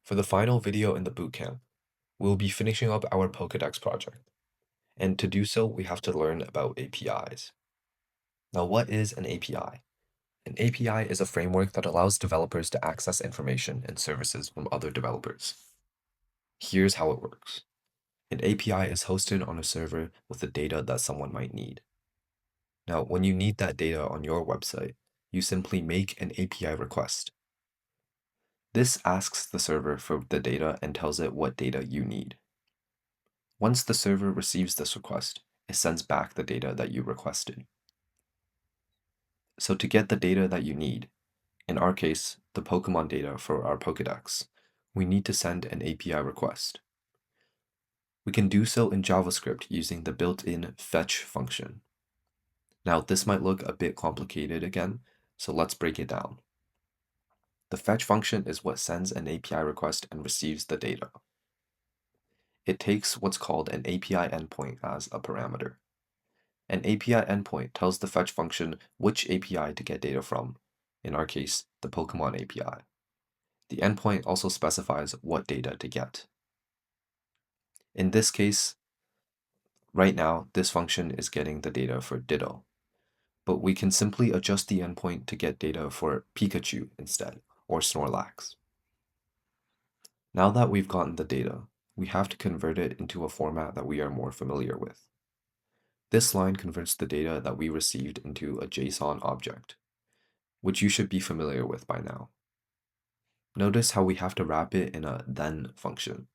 For the final video in the bootcamp, we'll be finishing up our Pokédex project. And to do so, we have to learn about APIs. Now, what is an API? An API is a framework that allows developers to access information and services from other developers. Here's how it works. An API is hosted on a server with the data that someone might need. Now, when you need that data on your website, you simply make an API request. This asks the server for the data and tells it what data you need. Once the server receives this request, it sends back the data that you requested. So to get the data that you need, in our case, the Pokemon data for our Pokédex, we need to send an API request. We can do so in JavaScript using the built-in fetch function. Now, this might look a bit complicated again, so let's break it down. The fetch function is what sends an API request and receives the data. It takes what's called an API endpoint as a parameter. An API endpoint tells the fetch function which API to get data from, in our case, the Pokemon API. The endpoint also specifies what data to get. In this case, right now, this function is getting the data for Ditto, but we can simply adjust the endpoint to get data for Pikachu instead, or Snorlax. Now that we've gotten the data, we have to convert it into a format that we are more familiar with. This line converts the data that we received into a JSON object, which you should be familiar with by now. Notice how we have to wrap it in a then function.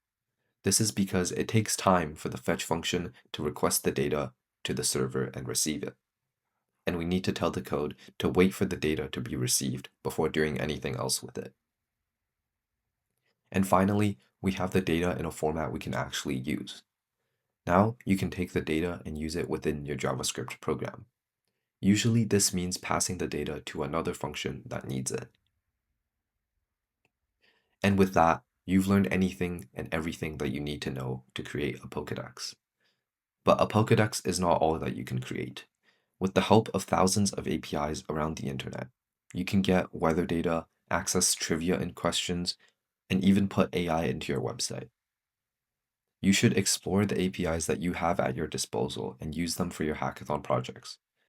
This is because it takes time for the fetch function to request the data to the server and receive it. And we need to tell the code to wait for the data to be received before doing anything else with it. And finally, we have the data in a format we can actually use. Now you can take the data and use it within your JavaScript program. Usually this means passing the data to another function that needs it. And with that, you've learned anything and everything that you need to know to create a Pokédex. But a Pokédex is not all that you can create. With the help of thousands of APIs around the internet, you can get weather data, access trivia and questions, and even put AI into your website. You should explore the APIs that you have at your disposal and use them for your hackathon projects.